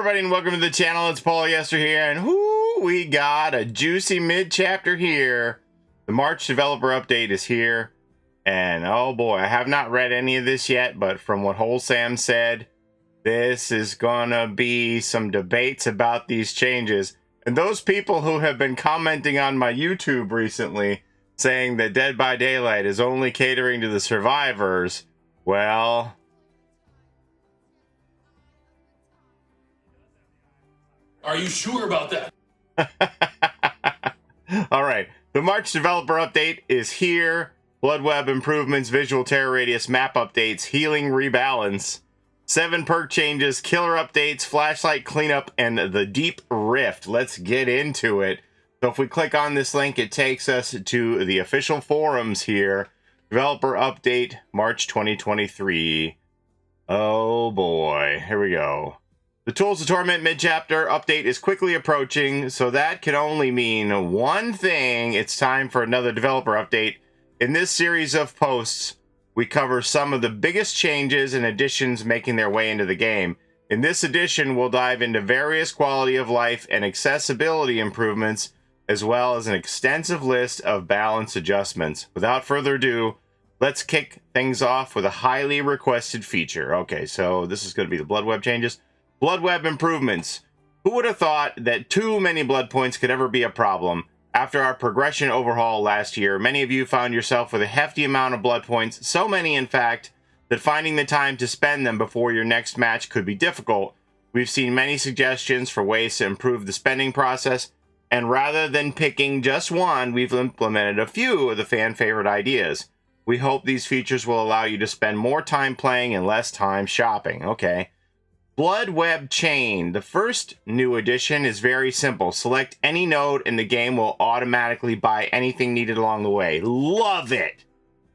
everybody, and welcome to the channel. It's Paulie Esther here, and we got a juicy mid-chapter here. The March developer update is here, and oh boy, I have not read any of this yet, but from what Wholesam said, this is gonna be some debates about these changes. And those people who have been commenting on my YouTube recently, saying that Dead by Daylight is only catering to the survivors, well... Are you sure about that? All right. The March developer update is here. Bloodweb improvements, visual terror radius, map updates, healing rebalance, 7 perk changes, killer updates, flashlight cleanup, and the deep rift. Let's get into it. So if we click on this link, it takes us to the official forums here. Developer update, March 2023. Oh boy. Here we go. The Tools of Torment mid-chapter update is quickly approaching, so that can only mean one thing. It's time for another developer update. In this series of posts, we cover some of the biggest changes and additions making their way into the game. In this edition, we'll dive into various quality of life and accessibility improvements, as well as an extensive list of balance adjustments. Without further ado, let's kick things off with a highly requested feature. Okay, so this is going to be the bloodweb changes. Bloodweb improvements. Who would have thought that too many blood points could ever be a problem? After our progression overhaul last year, many of you found yourself with a hefty amount of blood points, so many in fact, that finding the time to spend them before your next match could be difficult. We've seen many suggestions for ways to improve the spending process, and rather than picking just one, we've implemented a few of the fan-favorite ideas. We hope these features will allow you to spend more time playing and less time shopping. Okay. Bloodweb Chain. The first new addition is very simple. Select any node and the game will automatically buy anything needed along the way. Love it!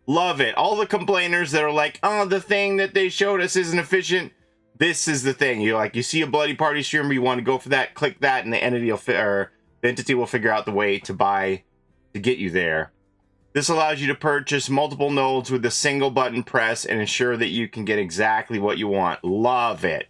Love it. All the complainers that are like, oh, the thing that they showed us isn't efficient. This is the thing. You see a Bloody Party streamer, you want to go for that, click that, and the entity will figure out the way to buy to get you there. This allows you to purchase multiple nodes with a single button press and ensure that you can get exactly what you want. Love it.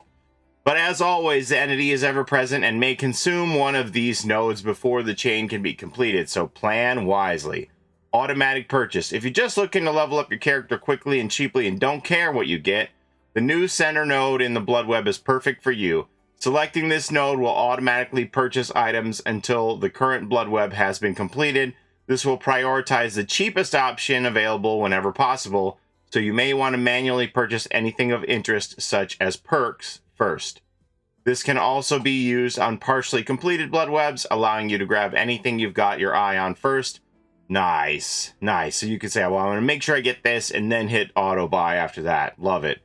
But as always, the entity is ever present and may consume one of these nodes before the chain can be completed, so plan wisely. Automatic purchase. If you're just looking to level up your character quickly and cheaply and don't care what you get, the new center node in the Bloodweb is perfect for you. Selecting this node will automatically purchase items until the current Bloodweb has been completed. This will prioritize the cheapest option available whenever possible, so you may want to manually purchase anything of interest, such as perks, first. This can also be used on partially completed bloodwebs, allowing you to grab anything you've got your eye on first. Nice. Nice. So you can say, well, I'm going to make sure I get this and then hit auto buy after that. Love it.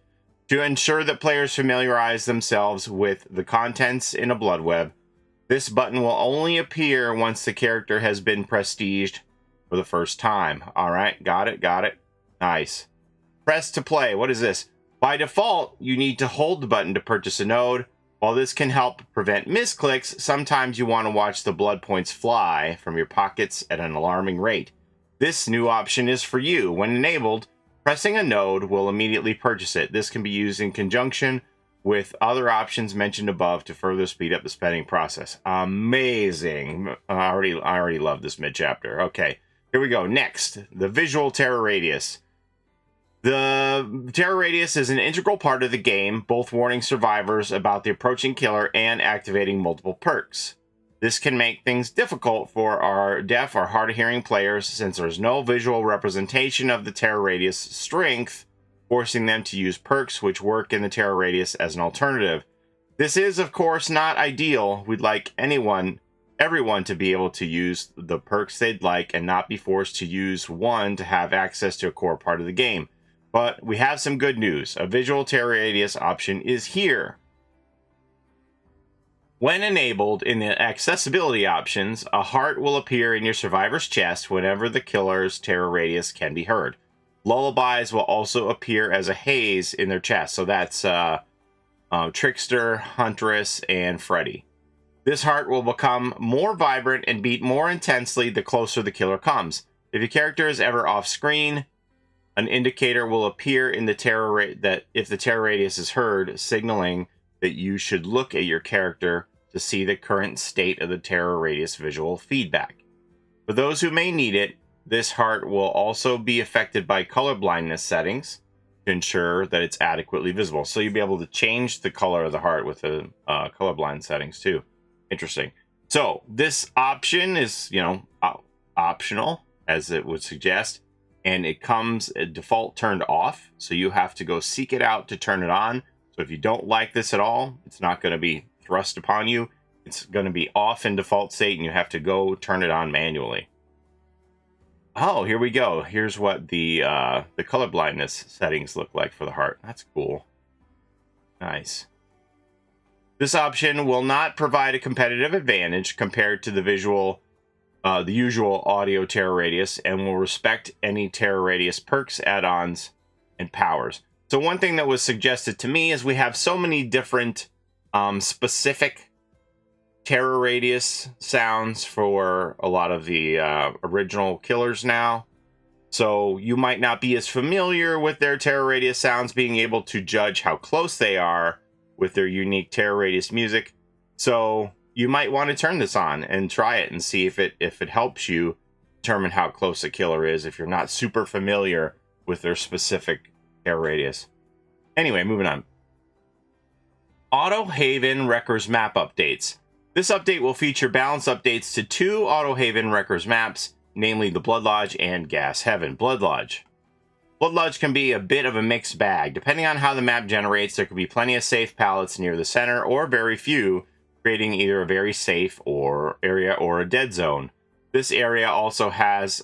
To ensure that players familiarize themselves with the contents in a bloodweb, this button will only appear once the character has been prestiged for the first time. All right. Got it. Got it. Nice. Press to play. What is this? By default, you need to hold the button to purchase a node. While this can help prevent misclicks, sometimes you want to watch the blood points fly from your pockets at an alarming rate. This new option is for you. When enabled, pressing a node will immediately purchase it. This can be used in conjunction with other options mentioned above to further speed up the spending process. Amazing. I already love this mid-chapter. Okay, here we go. Next, the visual terror radius. The terror radius is an integral part of the game, both warning survivors about the approaching killer and activating multiple perks. This can make things difficult for our deaf or hard of hearing players since there's no visual representation of the terror radius strength, forcing them to use perks which work in the terror radius as an alternative. This is, of course, not ideal. We'd like everyone to be able to use the perks they'd like and not be forced to use one to have access to a core part of the game. But we have some good news. A visual terror radius option is here. When enabled in the accessibility options, a heart will appear in your survivor's chest whenever the killer's terror radius can be heard. Lullabies will also appear as a haze in their chest. So that's Trickster, Huntress, and Freddy. This heart will become more vibrant and beat more intensely the closer the killer comes. If your character is ever off screen, an indicator will appear in the terror if the terror radius is heard, signaling that you should look at your character to see the current state of the terror radius visual feedback. For those who may need it, this heart will also be affected by color blindness settings to ensure that it's adequately visible. So you'll be able to change the color of the heart with the colorblind settings too. Interesting. So this option is, optional, as it would suggest, and it comes default turned off. So you have to go seek it out to turn it on. So if you don't like this at all, it's not going to be thrust upon you. It's going to be off in default state, and you have to go turn it on manually. Oh, here we go. Here's what the color blindness settings look like for the heart. That's cool. Nice. This option will not provide a competitive advantage compared to the usual audio terror radius, and will respect any terror radius perks, add-ons, and powers. So one thing that was suggested to me is we have so many different specific terror radius sounds for a lot of the original killers now. So you might not be as familiar with their terror radius sounds, being able to judge how close they are with their unique terror radius music. So you might want to turn this on and try it and see if it helps you determine how close a killer is if you're not super familiar with their specific terror radius. Anyway, moving on. Autohaven Wreckers map updates. This update will feature balanced updates to 2 Autohaven Wreckers maps, namely the Blood Lodge and Gas Heaven. Blood Lodge. Blood Lodge can be a bit of a mixed bag. Depending on how the map generates, there can be plenty of safe pallets near the center, or very few, creating either a very safe area or a dead zone. This area also has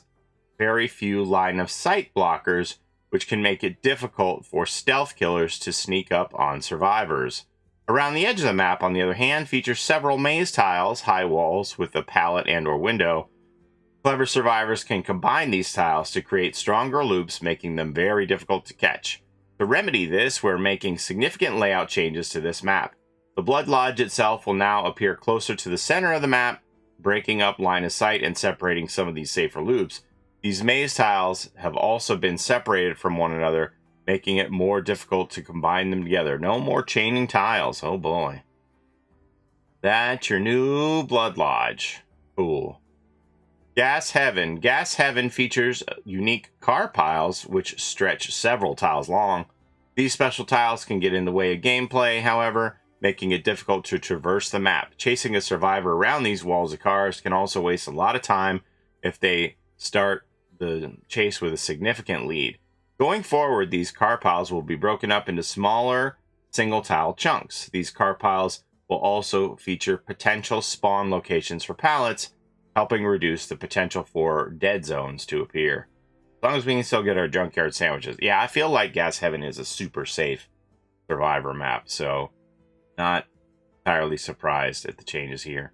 very few line of sight blockers, which can make it difficult for stealth killers to sneak up on survivors. Around the edge of the map, on the other hand, features several maze tiles, high walls with a pallet and/or window. Clever survivors can combine these tiles to create stronger loops, making them very difficult to catch. To remedy this, we're making significant layout changes to this map. The Blood Lodge itself will now appear closer to the center of the map, breaking up line of sight and separating some of these safer loops. These maze tiles have also been separated from one another, making it more difficult to combine them together. No more chaining tiles. Oh boy. That's your new Blood Lodge. Cool. Gas Heaven. Gas Heaven features unique car piles which stretch several tiles long. These special tiles can get in the way of gameplay, however, making it difficult to traverse the map. Chasing a survivor around these walls of cars can also waste a lot of time if they start the chase with a significant lead. Going forward, these car piles will be broken up into smaller single tile chunks. These car piles will also feature potential spawn locations for pallets, helping reduce the potential for dead zones to appear. As long as we can still get our junkyard sandwiches. Yeah, I feel like Gas Heaven is a super safe survivor map, so not entirely surprised at the changes here.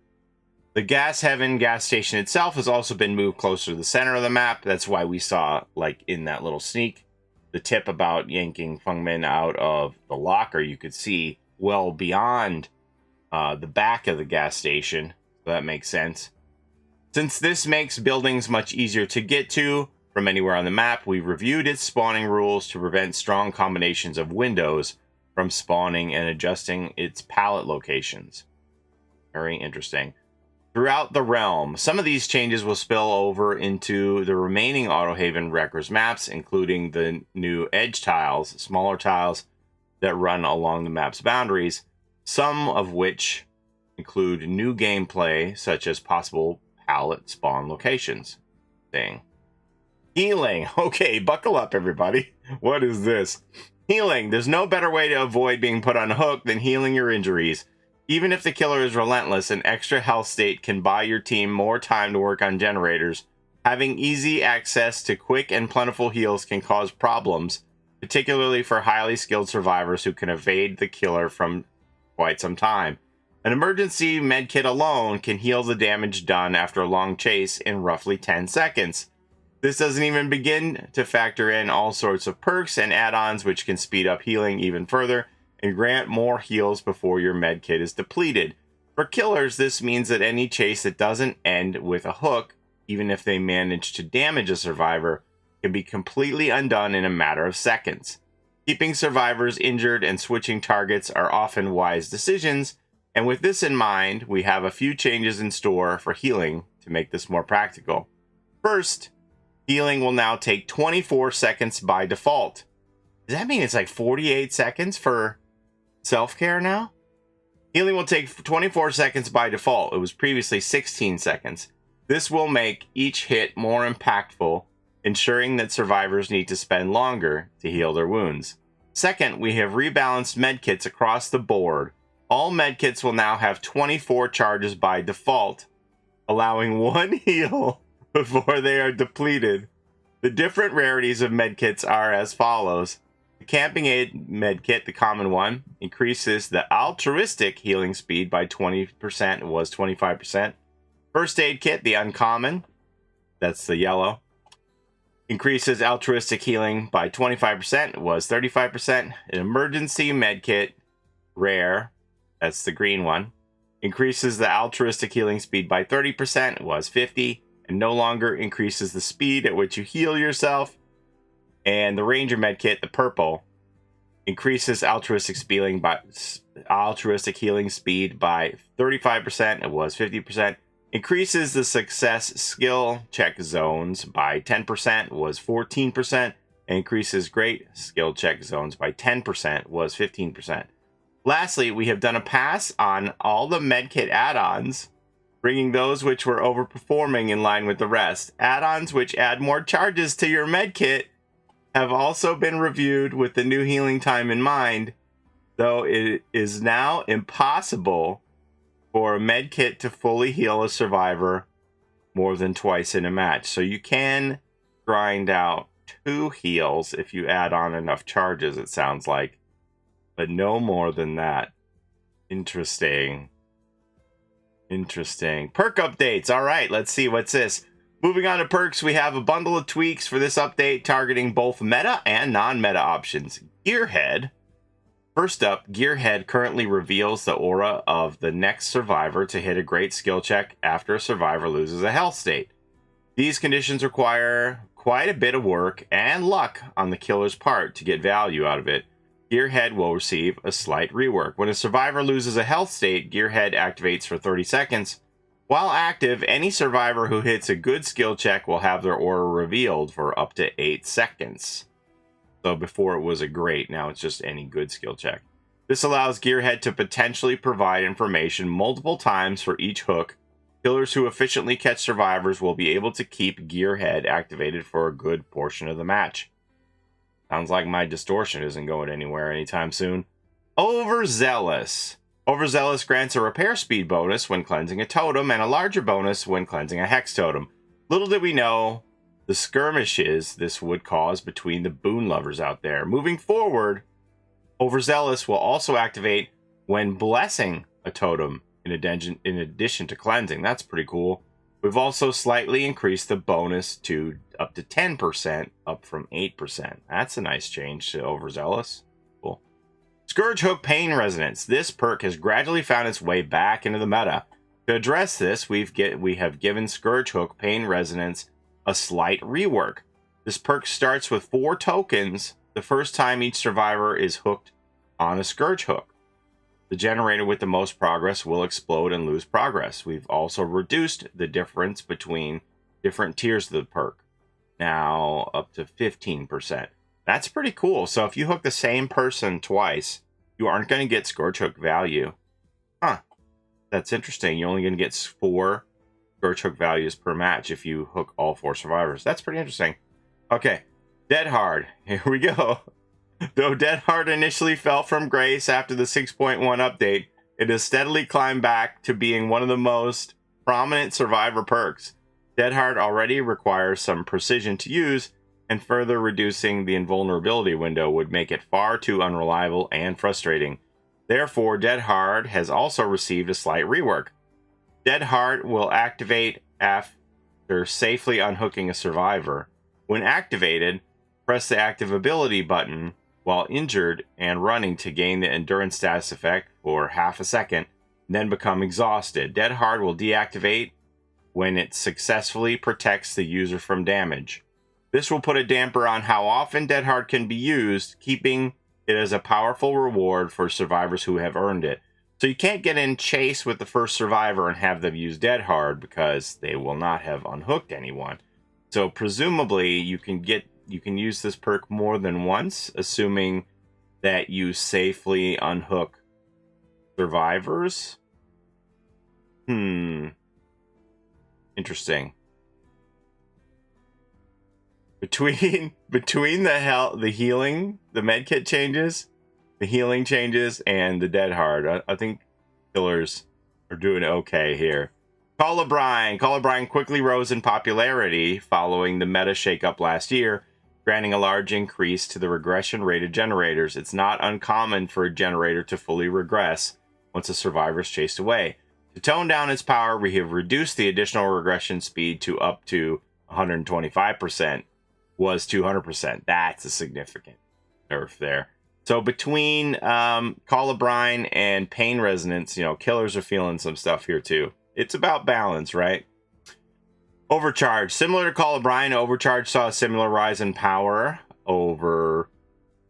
The Gas Heaven gas station itself has also been moved closer to the center of the map. That's why we saw, like in that little sneak, the tip about yanking Fengmin out of the locker. You could see well beyond the back of the gas station. So that makes sense. Since this makes buildings much easier to get to from anywhere on the map, we've reviewed its spawning rules to prevent strong combinations of windows from spawning and adjusting its pallet locations. Very interesting. Throughout the realm, some of these changes will spill over into the remaining Autohaven Wreckers maps, including the new edge tiles, smaller tiles that run along the map's boundaries, some of which include new gameplay, such as possible pallet spawn locations. Healing. Okay, buckle up, everybody. What is this? Healing. There's no better way to avoid being put on a hook than healing your injuries. Even if the killer is relentless, an extra health state can buy your team more time to work on generators. Having easy access to quick and plentiful heals can cause problems, particularly for highly skilled survivors who can evade the killer from quite some time. An emergency medkit alone can heal the damage done after a long chase in roughly 10 seconds. This doesn't even begin to factor in all sorts of perks and add-ons which can speed up healing even further and grant more heals before your medkit is depleted. For killers, this means that any chase that doesn't end with a hook, even if they manage to damage a survivor, can be completely undone in a matter of seconds. Keeping survivors injured and switching targets are often wise decisions, and with this in mind, we have a few changes in store for healing to make this more practical. First, healing will now take 24 seconds by default. Does that mean it's like 48 seconds for self-care now? Healing will take 24 seconds by default. It was previously 16 seconds. This will make each hit more impactful, ensuring that survivors need to spend longer to heal their wounds. Second, we have rebalanced medkits across the board. All medkits will now have 24 charges by default, allowing one heal before they are depleted. The different rarities of medkits are as follows. The Camping Aid medkit, the common one, increases the altruistic healing speed by 20%. It was 25%. First Aid Kit, the uncommon, that's the yellow, increases altruistic healing by 25%. It was 35%. An Emergency Medkit, rare, that's the green one, increases the altruistic healing speed by 30%. It was 50%. And no longer increases the speed at which you heal yourself. And the Ranger Medkit, the purple, increases altruistic healing speed by 35%. It was 50%. Increases the success skill check zones by 10%. It was 14%. And increases great skill check zones by 10%. Was 15%. Lastly, we have done a pass on all the medkit add-ons, bringing those which were overperforming in line with the rest. Add-ons which add more charges to your medkit have also been reviewed with the new healing time in mind, though it is now impossible for a medkit to fully heal a survivor more than twice in a match. So you can grind out 2 heals if you add on enough charges, it sounds like, but no more than that. Interesting. Perk updates. All right, let's see. What's this? Moving on to perks, we have a bundle of tweaks for this update targeting both meta and non-meta options. Gearhead. First up, Gearhead currently reveals the aura of the next survivor to hit a great skill check after a survivor loses a health state. These conditions require quite a bit of work and luck on the killer's part to get value out of it. Gearhead will receive a slight rework. When a survivor loses a health state, Gearhead activates for 30 seconds. While active, any survivor who hits a good skill check will have their aura revealed for up to 8 seconds. So before it was a great, now it's just any good skill check. This allows Gearhead to potentially provide information multiple times for each hook. Killers who efficiently catch survivors will be able to keep Gearhead activated for a good portion of the match. Sounds like my distortion isn't going anywhere anytime soon. Overzealous. Overzealous grants a repair speed bonus when cleansing a totem and a larger bonus when cleansing a hex totem. Little did we know the skirmishes this would cause between the boon lovers out there. Moving forward, Overzealous will also activate when blessing a totem in addition to cleansing. That's pretty cool. We've also slightly increased the bonus to up to 10%, up from 8%. That's a nice change to Overzealous. Cool. Scourge Hook Pain Resonance. This perk has gradually found its way back into the meta. To address this, we have given Scourge Hook Pain Resonance a slight rework. This perk starts with 4 tokens the first time each survivor is hooked on a Scourge Hook. The generator with the most progress will explode and lose progress. We've also reduced the difference between different tiers of the perk, now up to 15%. That's pretty cool. So if you hook the same person twice, you aren't going to get Scourge Hook value. Huh. That's interesting. You're only going to get 4 Scourge Hook values per match if you hook all 4 survivors. That's pretty interesting. Okay. Dead Hard. Here we go. Though Dead Hard initially fell from grace after the 6.1 update, it has steadily climbed back to being one of the most prominent survivor perks. Dead Hard already requires some precision to use, and further reducing the invulnerability window would make it far too unreliable and frustrating. Therefore, Dead Hard has also received a slight rework. Dead Hard will activate after safely unhooking a survivor. When activated, press the active ability button while injured and running to gain the endurance status effect for half a second, then become exhausted. Dead Hard will deactivate when it successfully protects the user from damage. This will put a damper on how often Dead Hard can be used, keeping it as a powerful reward for survivors who have earned it. So you can't get in chase with the first survivor and have them use Dead Hard because they will not have unhooked anyone. So presumably you can use this perk more than once, assuming that you safely unhook survivors. Interesting. Between the healing, the medkit changes, the healing changes, and the Dead Hard, I think killers are doing okay here. Call of Brine. Call of Brine quickly rose in popularity following the meta shakeup last year, granting a large increase to the regression rate of generators. It's not uncommon for a generator to fully regress once a survivor is chased away. To tone down its power, we have reduced the additional regression speed to up to 125%. Was 200%. That's a significant nerf there. So between Call of Brine and Pain Resonance, killers are feeling some stuff here too. It's about balance, right? Overcharge. Similar to Call of Brine, Overcharge saw a similar rise in power over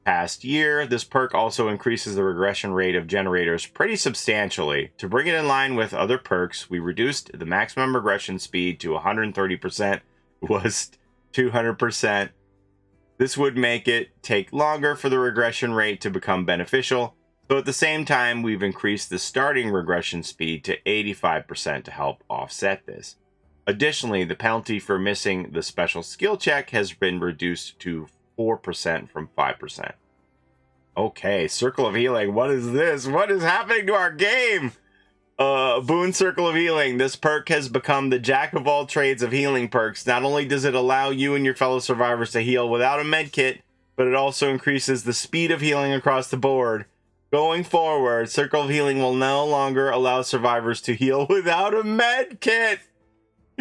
past year. This perk also increases the regression rate of generators pretty substantially. To bring it in line with other perks, we reduced the maximum regression speed to 130%. Was 200%. This would make it take longer for the regression rate to become beneficial. So at the same time, we've increased the starting regression speed to 85% to help offset this. Additionally, the penalty for missing the special skill check has been reduced to 4% from 5%. Okay, Circle of Healing. What is this? What is happening to our game? Boon Circle of Healing. This perk has become the jack of all trades of healing perks. Not only does it allow you and your fellow survivors to heal without a medkit, but it also increases the speed of healing across the board. Going forward, Circle of Healing will no longer allow survivors to heal without a medkit.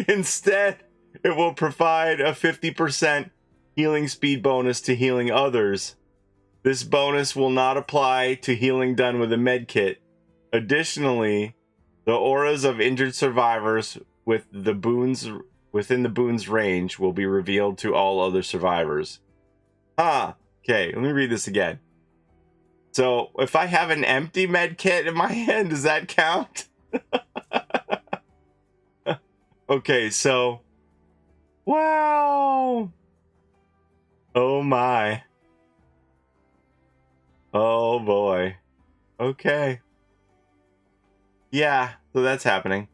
Instead, it will provide a 50% healing speed bonus to healing others. This bonus will not apply to healing done with a medkit. Additionally, the auras of injured survivors within the boon's range will be revealed to all other survivors. Okay, let me read this again. So, if I have an empty med kit in my hand, does that count? Okay, so... Wow! Oh my. Oh boy. Okay. Yeah, so that's happening.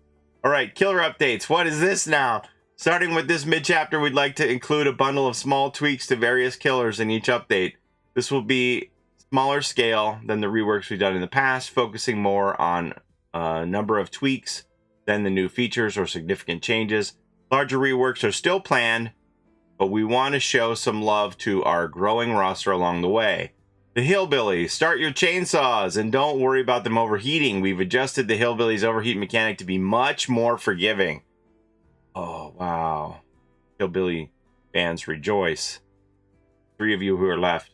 Alright, killer updates. What is this now? Starting with this mid-chapter, we'd like to include a bundle of small tweaks to various killers in each update. This will be smaller scale than the reworks we've done in the past, focusing more on a number of tweaks than the new features or significant changes. Larger reworks are still planned, but we want to show some love to our growing roster along the way. The Hillbillies, start your chainsaws and don't worry about them overheating. We've adjusted the Hillbillies overheat mechanic to be much more forgiving. Oh, wow. Hillbilly fans rejoice. 3 of you who are left.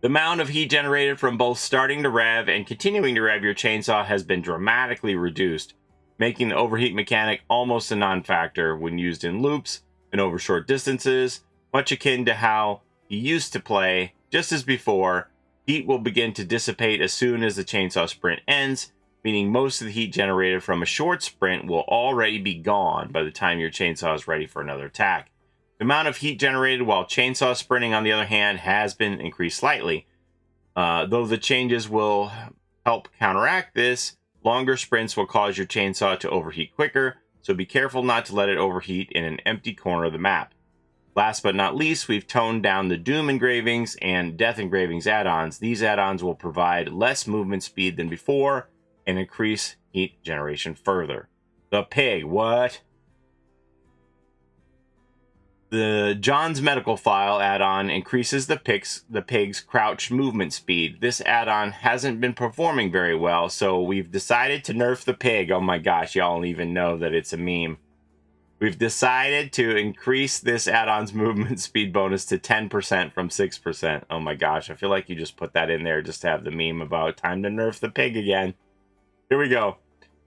The amount of heat generated from both starting to rev and continuing to rev your chainsaw has been dramatically reduced, making the overheat mechanic almost a non-factor when used in loops and over short distances, much akin to how you used to play. Just as before, heat will begin to dissipate as soon as the chainsaw sprint ends, meaning most of the heat generated from a short sprint will already be gone by the time your chainsaw is ready for another attack. The amount of heat generated while chainsaw sprinting, on the other hand, has been increased slightly. Though the changes will help counteract this, longer sprints will cause your chainsaw to overheat quicker, so be careful not to let it overheat in an empty corner of the map. Last but not least, we've toned down the Doom engravings and Death engravings add-ons. These add-ons will provide less movement speed than before and increase heat generation further. The Pig, what? The John's Medical File add-on increases the pig's crouch movement speed. This add-on hasn't been performing very well, so we've decided to nerf the pig. Oh my gosh, y'all don't even know that it's a meme. We've decided to increase this add-on's movement speed bonus to 10% from 6%. Oh my gosh, I feel like you just put that in there just to have the meme about time to nerf the pig again. Here we go.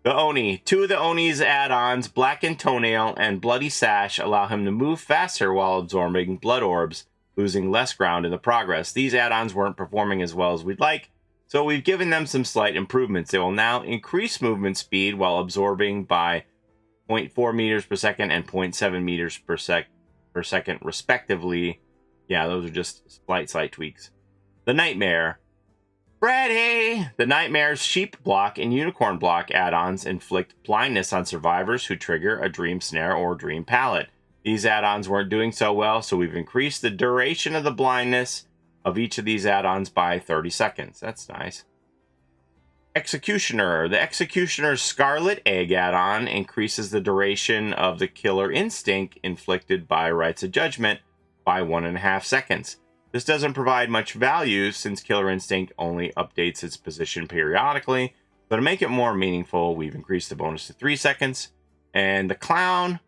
The Oni. 2 of the Oni's add-ons, Blackened Toenail and Bloody Sash, allow him to move faster while absorbing blood orbs, losing less ground in the progress. These add-ons weren't performing as well as we'd like, so we've given them some slight improvements. They will now increase movement speed while absorbing by 0.4 meters per second and 0.7 meters per second, respectively. Yeah, those are just slight tweaks. The Nightmare. Freddy! The Nightmare's Sheep Block and Unicorn Block add-ons inflict blindness on survivors who trigger a Dream Snare or Dream Pallet. These add-ons weren't doing so well, so we've increased the duration of the blindness of each of these add-ons by 30 seconds. That's nice. Executioner. The Executioner's Scarlet Egg add-on increases the duration of the Killer Instinct inflicted by Rites of Judgment by 1.5 seconds. This doesn't provide much value since Killer Instinct only updates its position periodically, so to make it more meaningful, we've increased the bonus to 3 seconds. And the Clown.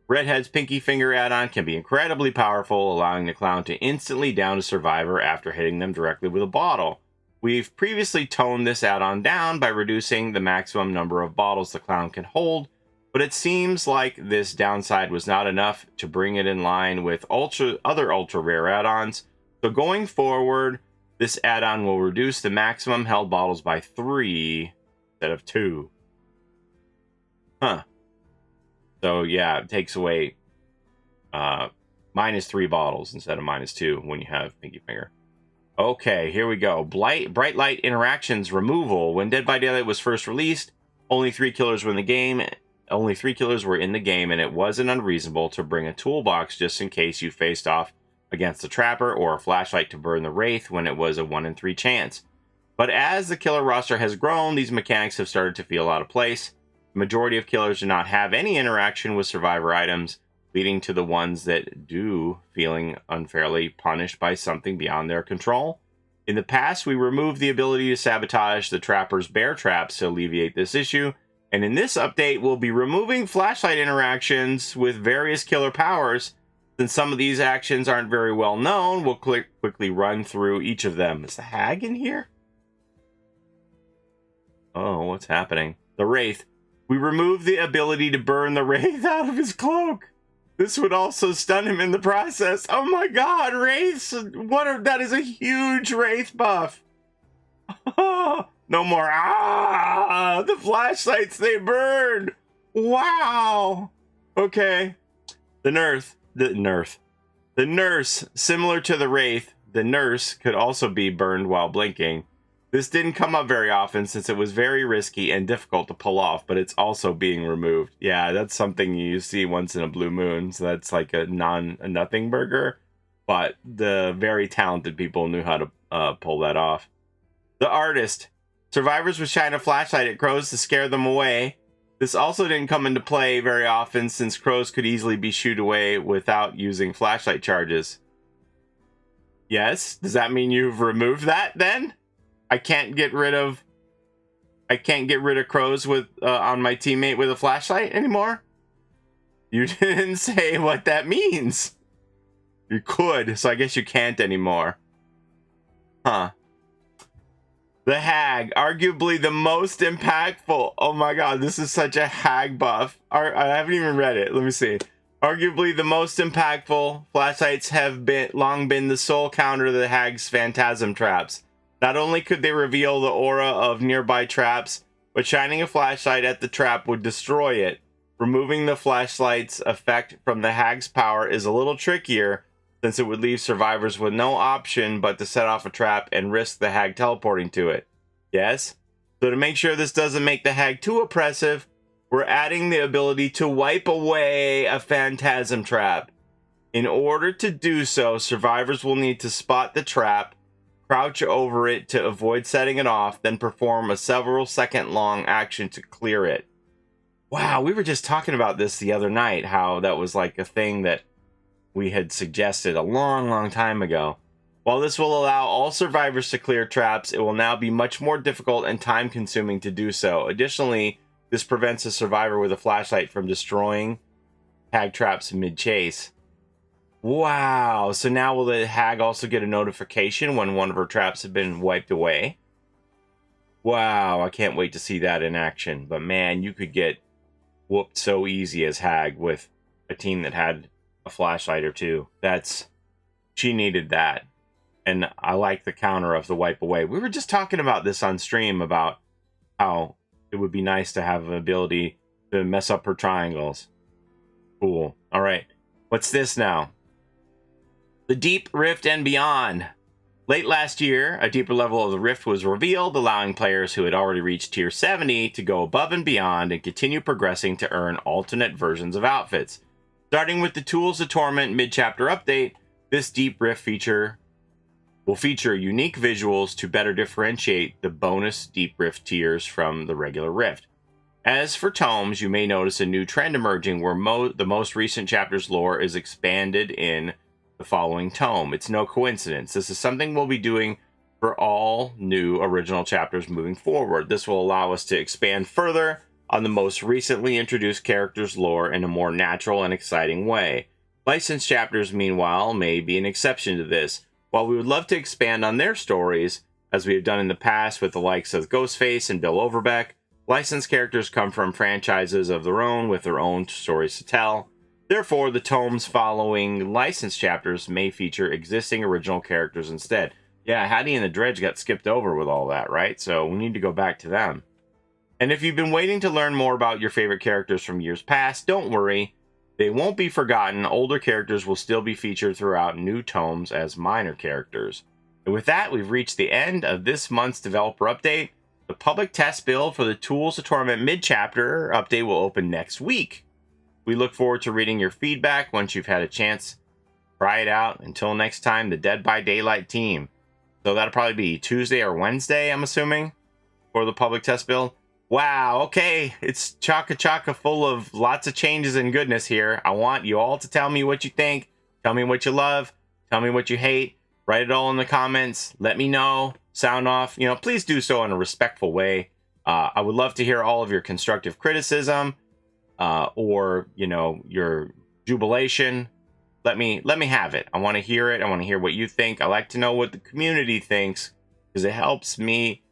Redhead's Pinky Finger add-on can be incredibly powerful, allowing the Clown to instantly down a survivor after hitting them directly with a bottle. We've previously toned this add-on down by reducing the maximum number of bottles the Clown can hold, but it seems like this downside was not enough to bring it in line with other ultra-rare add-ons. So going forward, this add-on will reduce the maximum held bottles by 3 instead of 2. Huh. So yeah, it takes away -3 bottles instead of -2 when you have Pinky Finger. Okay, here we go. Bright Light Interactions Removal. When Dead by Daylight was first released, only 3 killers were in the game. Only 3 killers were in the game, and it wasn't unreasonable to bring a toolbox just in case you faced off against a trapper or a flashlight to burn the Wraith when it was a 1 in 3 chance. But as the killer roster has grown, these mechanics have started to feel out of place. The majority of killers do not have any interaction with survivor items, leading to the ones that do feeling unfairly punished by something beyond their control. In the past, we removed the ability to sabotage the trapper's bear traps to alleviate this issue, and in this update, we'll be removing flashlight interactions with various killer powers. Since some of these actions aren't very well known, we'll quickly run through each of them. Is the Hag in here? Oh, what's happening? The Wraith. We remove the ability to burn the Wraith out of his cloak. This would also stun him in the process. Oh my god, Wraiths! That is a huge Wraith buff. No more. The flashlights, they burn. Wow. Okay. The nurse, similar to the Wraith, the nurse could also be burned while blinking. This didn't come up very often since it was very risky and difficult to pull off, but it's also being removed. Yeah, that's something you see once in a blue moon, so that's like a nothing burger, but the very talented people knew how to pull that off. The Artist. Survivors would shine a flashlight at crows to scare them away. This also didn't come into play very often since crows could easily be shooed away without using flashlight charges. Yes? Does that mean you've removed that then? I can't get rid of crows with on my teammate with a flashlight anymore? You didn't say what that means. You could, so I guess you can't anymore. Huh. The Hag, arguably the most impactful. Oh my god, this is such a Hag buff. I haven't even read it. Let me see. Arguably the most impactful. Flashlights have long been the sole counter to the Hag's phantasm traps. Not only could they reveal the aura of nearby traps, but shining a flashlight at the trap would destroy it. Removing the flashlight's effect from the Hag's power is a little trickier, since it would leave survivors with no option but to set off a trap and risk the Hag teleporting to it. Yes? So to make sure this doesn't make the Hag too oppressive, we're adding the ability to wipe away a phantasm trap. In order to do so, survivors will need to spot the trap, crouch over it to avoid setting it off, then perform a several second long action to clear it. Wow, we were just talking about this the other night, how that was like a thing that we had suggested a long time ago. While this will allow all survivors to clear traps, it will now be much more difficult and time consuming to do so. Additionally, this prevents a survivor with a flashlight from destroying Hag traps mid-chase. Wow, so now will the Hag also get a notification when one of her traps have been wiped away? Wow, I can't wait to see that in action. But man, you could get whooped so easy as Hag with a team that had a flashlight or two. She needed that. And I like the counter of the wipe away. We were just talking about this on stream about how it would be nice to have an ability to mess up her triangles. Cool. All right. What's this now? The Deep Rift and Beyond. Late last year, a deeper level of the Rift was revealed, allowing players who had already reached Tier 70 to go above and beyond and continue progressing to earn alternate versions of outfits. Starting with the Tools of Torment mid-chapter update, this Deep Rift feature will feature unique visuals to better differentiate the bonus Deep Rift tiers from the regular Rift. As for tomes, you may notice a new trend emerging where the most recent chapter's lore is expanded in the following tome. It's no coincidence. This is something we'll be doing for all new original chapters moving forward. This will allow us to expand further on the most recently introduced characters' lore in a more natural and exciting way. Licensed chapters, meanwhile, may be an exception to this. While we would love to expand on their stories, as we have done in the past with the likes of Ghostface and Bill Overbeck, licensed characters come from franchises of their own with their own stories to tell. Therefore, the tomes following licensed chapters may feature existing original characters instead. Yeah, Hattie and the Dredge got skipped over with all that, right? So we need to go back to them. And if you've been waiting to learn more about your favorite characters from years past, don't worry. They won't be forgotten. Older characters will still be featured throughout new tomes as minor characters. And with that, we've reached the end of this month's developer update. The public test build for the Tools to Torment mid-chapter update will open next week. We look forward to reading your feedback once you've had a chance. Try it out. Until next time, the Dead by Daylight team. So that'll probably be Tuesday or Wednesday, I'm assuming, for the public test build. Wow, okay. It's chock-a-chock full of lots of changes and goodness here. I want you all to tell me what you think. Tell me what you love. Tell me what you hate. Write it all in the comments. Let me know. Sound off. Please do so in a respectful way. I would love to hear all of your constructive criticism. Or your jubilation. Let me have it. I want to hear it. I want to hear what you think. I like to know what the community thinks because it helps me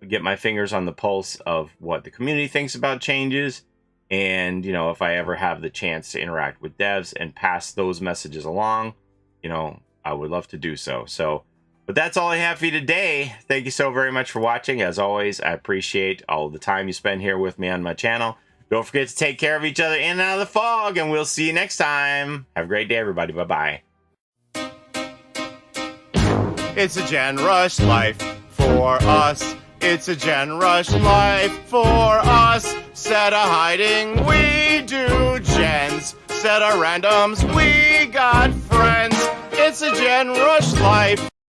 get my fingers on the pulse of what the community thinks about changes. And if I ever have the chance to interact with devs and pass those messages along, I would love to do so. But that's all I have for you today. Thank you so very much for watching. As always, I appreciate all the time you spend here with me on my channel. Don't forget to take care of each other in and out of the fog, and we'll see you next time. Have a great day, everybody. Bye-bye. It's a Gen Rush life for us. It's a Gen Rush life for us. Set a hiding, we do gens. Set a randoms, we got friends. It's a Gen Rush life.